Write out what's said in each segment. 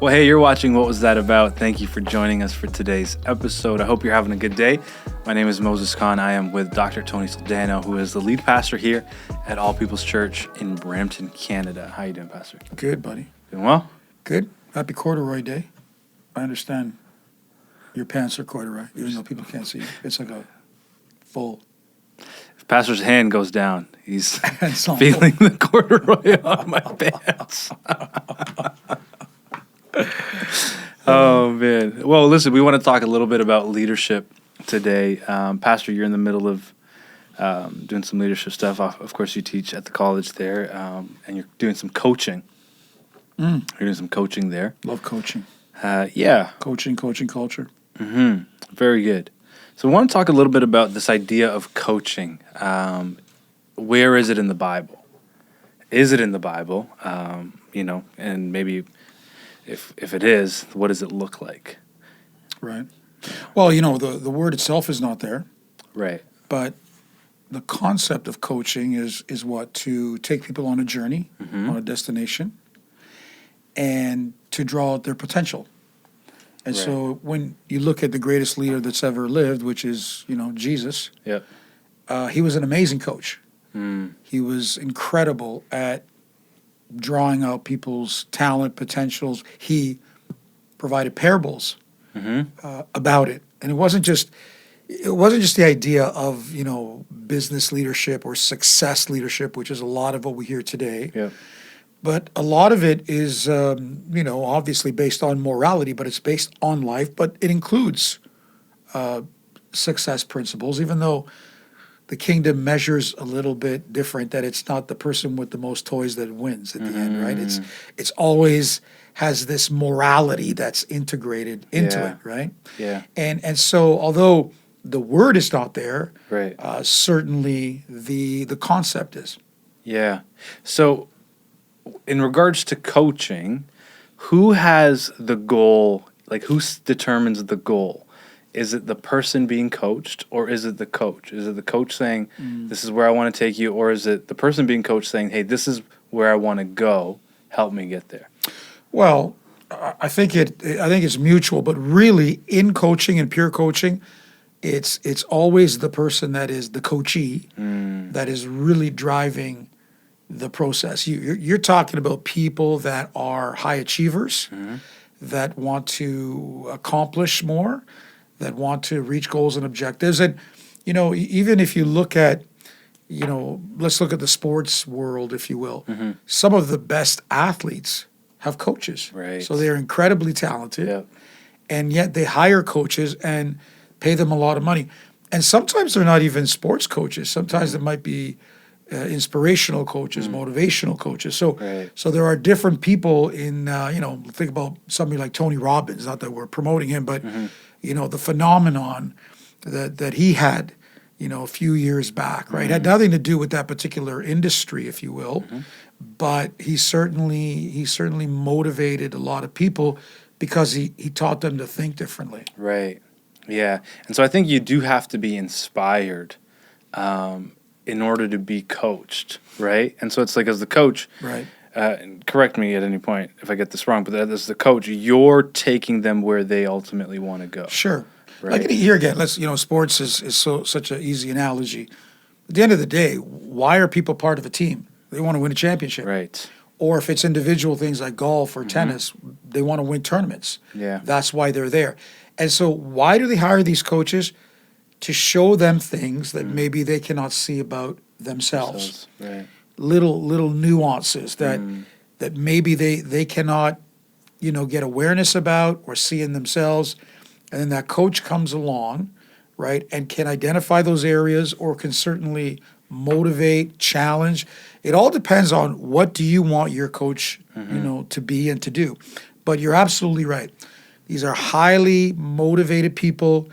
Well, hey, you're watching What Was That About? Thank you for joining us for today's episode. I hope you're having a good day. My name is Moses Khan. I am with Dr. Tony Soldano, who is the lead pastor here at All People's Church in Brampton, Canada. How you doing, Pastor? Good, buddy. Doing well? Good. Happy corduroy day. I understand your pants are corduroy, even though people can't see you. It's like a full... If Pastor's hand goes down, he's It's all feeling the corduroy on my pants. Oh, man. Well, listen, we want to talk a little bit about leadership today. Pastor, you're in the middle of doing some leadership stuff. Of course, you teach at the college there, and you're doing some coaching. You're doing some coaching there. Love coaching. Yeah. Coaching culture. Mm-hmm. Very good. So we want to talk a little bit about this idea of coaching. Where is it in the Bible? Is it in the Bible? And maybe if it is, what does it look like? Right. Well, the word itself is not there, Right. but the concept of coaching is what? To take people on a journey, on a destination, and to draw out their potential. And Right. so when you look at the greatest leader that's ever lived, which is, Jesus, Yep. he was an amazing coach. Mm. He was incredible at drawing out people's talent, potentials. He provided parables about it. And it wasn't just the idea of, business leadership or success leadership, which is a lot of what we hear today. Yep. But a lot of it is, obviously based on morality, but it's based on life. But it includes success principles, even though the kingdom measures a little bit different, that it's not the person with the most toys that wins at the end, right? It's always has this morality that's integrated into it, right? Yeah. And so although the word is not there, Right. certainly the concept is. Yeah. So in regards to coaching, who has the goal? Like, who determines the goal? Is it the person being coached, or is it the coach? Is it the coach saying, this is where I want to take you, or is it the person being coached saying, hey, this is where I want to go, help me get there? Well, I think it's mutual, but really in coaching and pure coaching, it's always the person that is the coachee that is really driving the process. You're talking about people that are high achievers, that want to accomplish more, that want to reach goals and objectives. And, even if you look at, let's look at the sports world, if you will. Some of the best athletes have coaches. Right. So they're incredibly talented. Yep. And yet they hire coaches and pay them a lot of money. And sometimes they're not even sports coaches. Sometimes it might be inspirational coaches, motivational coaches. So, Right. so there are different people in, think about somebody like Tony Robbins, not that we're promoting him, but, the phenomenon that he had, a few years back, right? Had nothing to do with that particular industry, if you will, but he certainly motivated a lot of people because he taught them to think differently. Right. Yeah. And so I think you do have to be inspired in order to be coached, right? And so it's like, as the coach, Right. And correct me at any point if I get this wrong, but as the coach, you're taking them where they ultimately want to go. Sure. Right. Like here again, sports is such an easy analogy. At the end of the day, why are people part of a team? They want to win a championship. Right. Or if it's individual things like golf or tennis, they want to win tournaments. Yeah. That's why they're there. And so why do they hire these coaches? To show them things that maybe they cannot see about themselves. Right. Little nuances that maybe they cannot, get awareness about or see in themselves. And then that coach comes along, right, and can identify those areas or can certainly motivate, challenge. It all depends on what do you want your coach, to be and to do. But you're absolutely right. These are highly motivated people.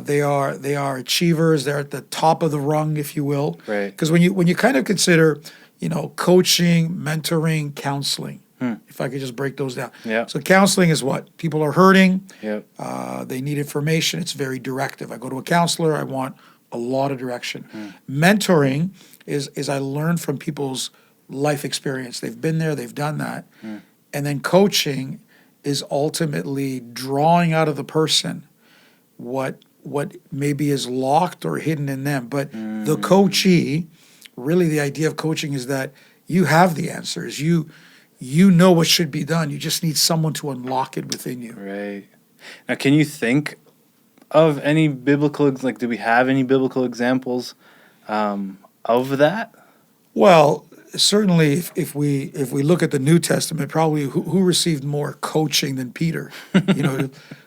They are achievers. They're at the top of the rung, if you will. Right. Because when you kind of consider, coaching, mentoring, counseling, if I could just break those down. Yeah. So counseling is what? People are hurting. Yep. They need information. It's very directive. I go to a counselor. I want a lot of direction. Mentoring is I learn from people's life experience. They've been there. They've done that. And then coaching is ultimately drawing out of the person what maybe is locked or hidden in them. But the coachee, really the idea of coaching is that you have the answers. You know what should be done. You just need someone to unlock it within you. Right. Now, can you think of any biblical, like, do we have any biblical examples of that? Well, certainly, if we look at the New Testament, probably who received more coaching than Peter,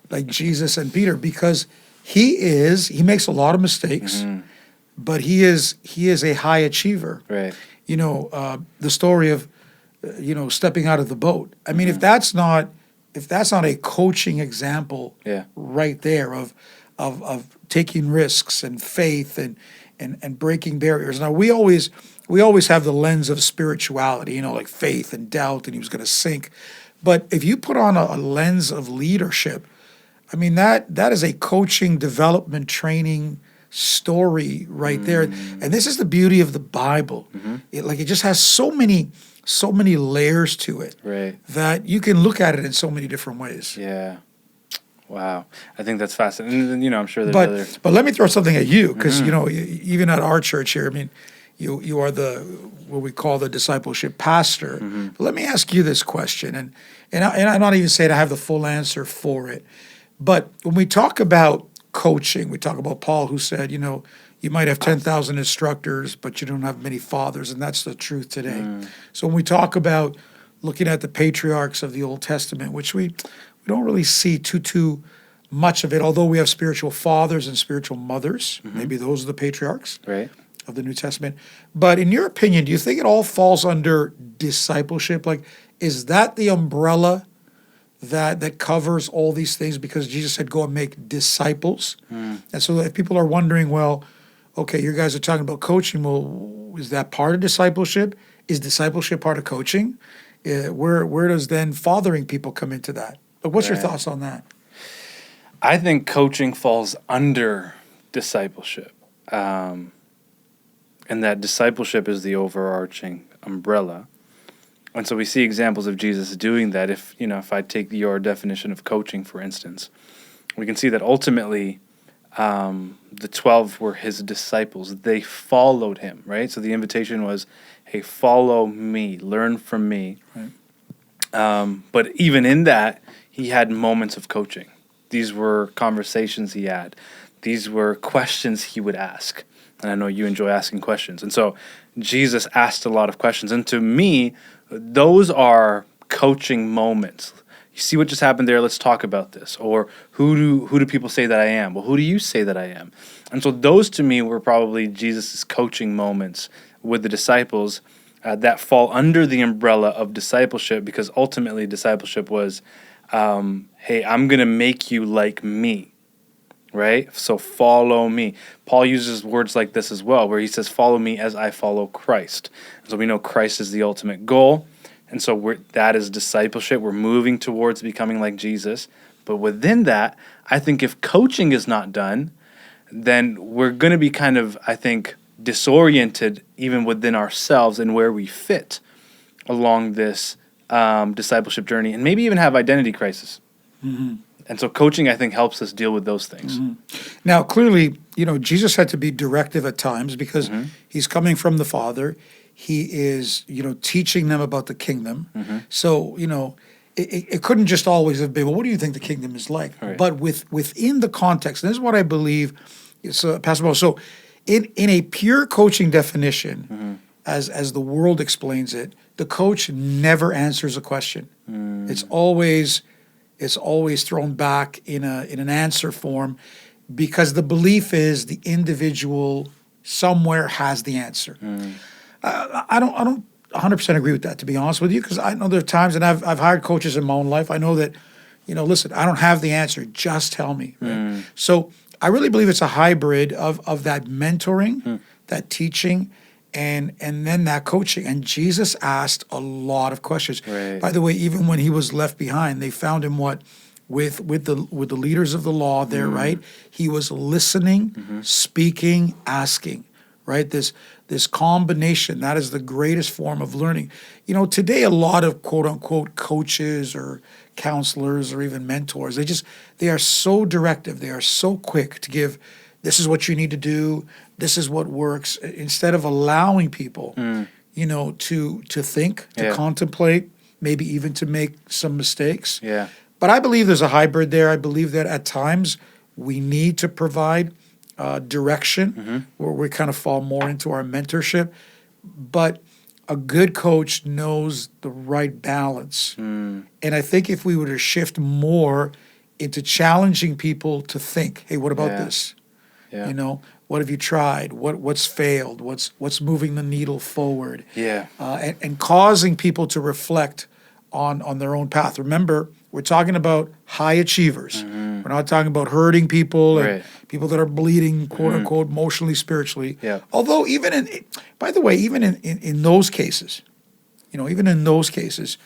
like Jesus and Peter, because he makes a lot of mistakes, but he is a high achiever. Right. The story of stepping out of the boat. I mean, if that's not a coaching example, right there of taking risks and faith and breaking barriers. Now we always have the lens of spirituality, like faith and doubt, and he was going to sink. But if you put on a lens of leadership, I mean that is a coaching, development, training story right there. And this is the beauty of the Bible. It just has so many layers to it, right, that you can look at it in so many different ways. Yeah. Wow. I think that's fascinating. And, I'm sure there's other. But let me throw something at you, because even at our church here, I mean, you are what we call the discipleship pastor. But let me ask you this question, and I'm not even saying I have the full answer for it, but when we talk about coaching, we talk about Paul, who said, you might have 10,000 instructors, but you don't have many fathers, and that's the truth today. So when we talk about looking at the patriarchs of the Old Testament, which we don't really see too much of it, although we have spiritual fathers and spiritual mothers. Maybe those are the patriarchs of the New Testament. But in your opinion, do you think it all falls under discipleship? Like, is that the umbrella that covers all these things? Because Jesus said, go and make disciples. And so if people are wondering, well, okay, you guys are talking about coaching. Well, is that part of discipleship? Is discipleship part of coaching? Where does then fathering people come into that? But what's your thoughts on that? I think coaching falls under discipleship. And that discipleship is the overarching umbrella. And so we see examples of Jesus doing that. If I take your definition of coaching, for instance, we can see that ultimately the 12 were his disciples. They followed him, right? So the invitation was, hey, follow me, learn from me. Right. But even in that, he had moments of coaching. These were conversations he had. These were questions he would ask. And I know you enjoy asking questions. And so Jesus asked a lot of questions. And to me, those are coaching moments. You see what just happened there? Let's talk about this. Or who do people say that I am? Well, who do you say that I am? And so those to me were probably Jesus' coaching moments with the disciples that fall under the umbrella of discipleship, because ultimately discipleship was, hey, I'm going to make you like me. Right? So follow me. Paul uses words like this as well, where he says, follow me as I follow Christ. So we know Christ is the ultimate goal. And so that is discipleship. We're moving towards becoming like Jesus. But within that, I think if coaching is not done, then we're going to be kind of, I think, disoriented even within ourselves and where we fit along this discipleship journey, and maybe even have identity crisis. And so coaching, I think, helps us deal with those things. Now, clearly, Jesus had to be directive at times, because he's coming from the Father. He is, teaching them about the kingdom. So, it couldn't just always have been, well, what do you think the kingdom is like? Right. But within the context, and this is what I believe, Pastor Paul, so in a pure coaching definition, as the world explains it, the coach never answers a question. It's always thrown back in an answer form, because the belief is the individual somewhere has the answer. I don't 100% agree with that, to be honest with you, because I know there are times, and I've hired coaches in my own life. I know that, listen, I don't have the answer. Just tell me. Right? So I really believe it's a hybrid of that mentoring, that teaching, and then that coaching. And Jesus asked a lot of questions. Right. By the way, even when he was left behind, they found him with the leaders of the law there, right? He was listening, speaking, asking, right? This combination, that is the greatest form of learning. You know, today a lot of quote unquote coaches or counselors or even mentors, they are so directive, they are so quick to give, this is what you need to do, this is what works, instead of allowing people, you know, to think, to Yeah. contemplate, maybe even to make some mistakes. Yeah. But I believe there's a hybrid there. I believe that at times we need to provide direction where we kind of fall more into our mentorship. But a good coach knows the right balance. And I think if we were to shift more into challenging people to think, hey, what about Yeah. this? Yeah. You know, what have you tried? What's failed? What's moving the needle forward? Yeah. And causing people to reflect on their own path. Remember, we're talking about high achievers. We're not talking about hurting people and Right. people that are bleeding, quote unquote, emotionally, spiritually. Yeah. Although by the way, even in those cases, you know, even in those cases,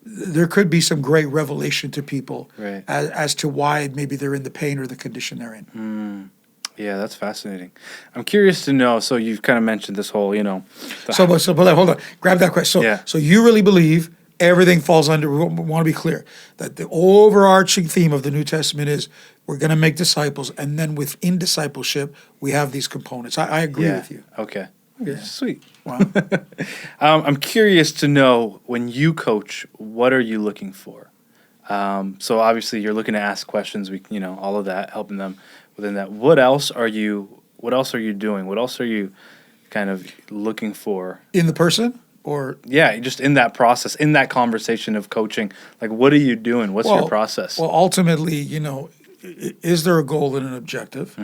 there could be some great revelation to people Right. as to why maybe they're in the pain or the condition they're in. Yeah, that's fascinating. I'm curious to know. So you've kind of mentioned this whole, you know. But hold on, grab that question. Yeah. So you really believe everything falls under, we want to be clear, that the overarching theme of the New Testament is we're going to make disciples, and then within discipleship, we have these components. I agree Yeah. with you. Okay. Yeah. Sweet. Wow. I'm curious to know, when you coach, what are you looking for? So obviously you're looking to ask questions. You know, all of that, helping them within that. What else are you doing? What else are you kind of looking for? In the person? Or Yeah, just in that process, in that conversation of coaching, like, what are you doing? What's your process? Well, ultimately, you know, is there a goal and an objective?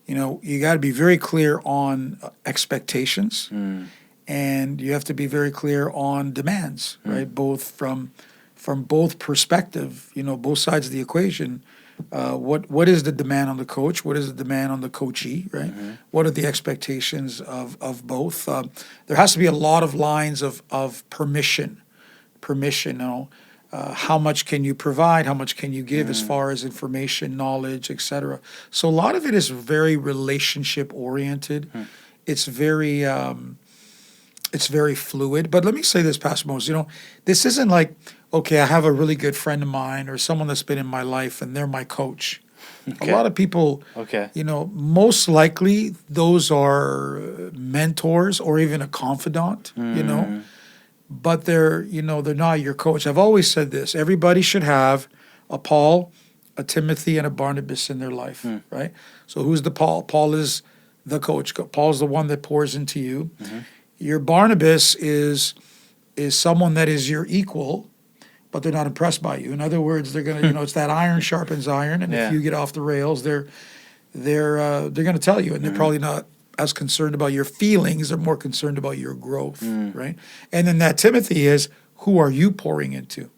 You know, you got to be very clear on expectations, and you have to be very clear on demands, right? Both from both perspective, you know, both sides of the equation. What is the demand on the coach? What is the demand on the coachee, right? What are the expectations of both? There has to be a lot of lines of permission, you know. How much can you provide? How much can you give as far as information, knowledge, etc. So a lot of it is very relationship oriented. It's very fluid. But let me say this, Pastor Moses, you know, this isn't like, okay, I have a really good friend of mine or someone that's been in my life and they're my coach. Okay. A lot of people, Okay. you know, most likely those are mentors or even a confidant, you know, but they're not your coach. I've always said this: everybody should have a Paul, a Timothy, and a Barnabas in their life, right? So who's the Paul? Paul is the coach. Paul's the one that pours into you. Your Barnabas is someone that is your equal, but they're not impressed by you. In other words, they're gonna, you know, it's that iron sharpens iron, and Yeah. if you get off the rails, they're gonna tell you, and they're probably not as concerned about your feelings. They're more concerned about your growth, right? And then that Timothy is, who are you pouring into?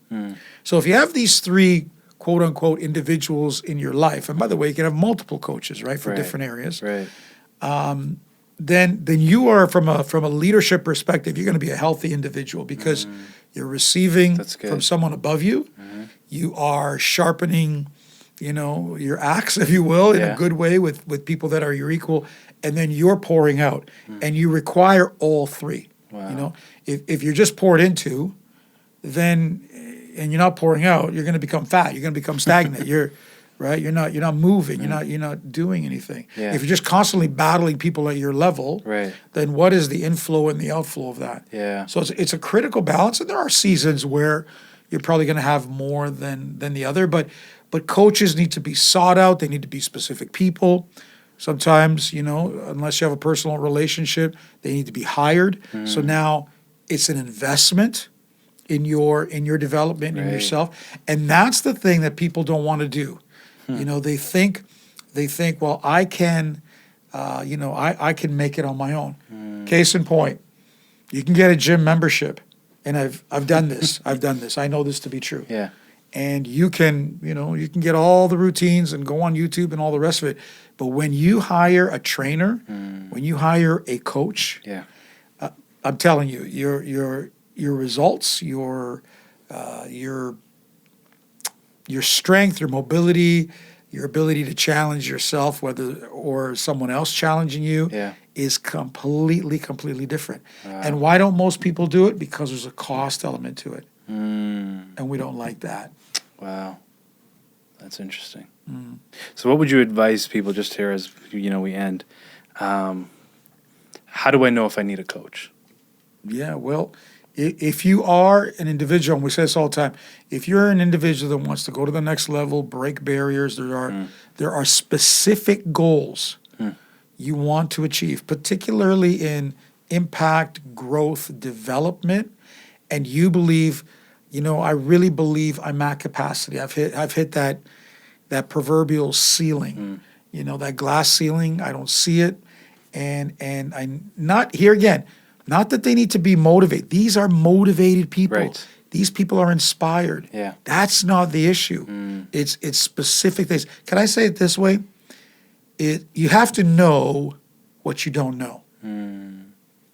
So if you have these three quote unquote individuals in your life, and by the way, you can have multiple coaches, right, for Right. different areas. Right. Then you are, from a leadership perspective, you're going to be a healthy individual because you're receiving That's good. from someone above you. You are sharpening, you know, your axe, if you will, in Yeah. a good way with people that are your equal, and then you're pouring out, and you require all three. Wow. You know, if you're just poured into, then and you're not pouring out, you're going to become fat. You're going to become stagnant. You're right. You're not moving. You're not doing anything. Yeah. If you're just constantly battling people at your level, Right. then what is the inflow and the outflow of that? Yeah. So it's a critical balance, and there are seasons where you're probably going to have more than the other, but coaches need to be sought out. They need to be specific people. Sometimes, you know, unless you have a personal relationship, they need to be hired. So now it's an investment in your development, in Right. yourself, and that's the thing that people don't want to do. You know, they think, well, I can, I can make it on my own. Case in point, you can get a gym membership, and I've done this. I know this to be true. Yeah. And you can get all the routines and go on YouTube and all the rest of it. But when you hire a trainer, when you hire a coach, Yeah. I'm telling you, your results, your strength, your mobility, your ability to challenge yourself, whether or someone else challenging you, Yeah. is completely different. Wow. And why don't most people do it? Because there's a cost element to it, Mm. and we don't like that. Wow. That's interesting. So what would you advise people just here as, we end? How do I know if I need a coach? Yeah, well, if you are an individual, and we say this all the time, if you're an individual that wants to go to the next level, break barriers, there are specific goals you want to achieve, particularly in impact, growth, development, and you believe, I really believe I'm at capacity. I've hit that proverbial ceiling, that glass ceiling. I don't see it, and I'm not here again. Not that they need to be motivated. These are motivated people. Right. These people are inspired. Yeah. That's not the issue. It's specific things. Can I say it this way? You have to know what you don't know.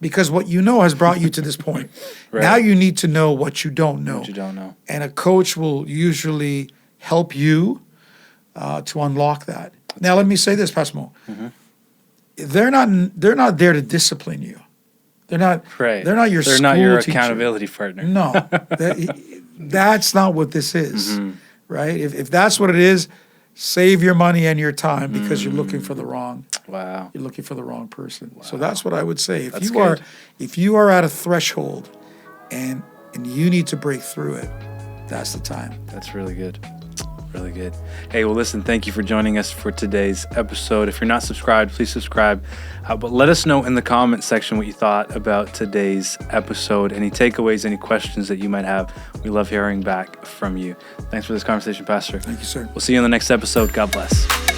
Because what you know has brought you to this point. Right. Now you need to know what you don't know. What you don't know. And a coach will usually help you to unlock that. Now let me say this, Pastor Mo. They're not there to discipline you. They're not. Right. They're not your. They're not your school teacher. accountability partner. No, that's not what this is, right? If that's what it is, save your money and your time because you're looking for the wrong. Wow. You're looking for the wrong person. So that's what I would say. That's good. If you are at a threshold, and you need to break through it, that's the time. That's really good. Really good. Hey, well, listen, thank you for joining us for today's episode. If you're not subscribed, please subscribe. But let us know in the comment section what you thought about today's episode. Any takeaways, any questions that you might have. We love hearing back from you. Thanks for this conversation, Pastor. Thank you, sir. We'll see you in the next episode. God bless.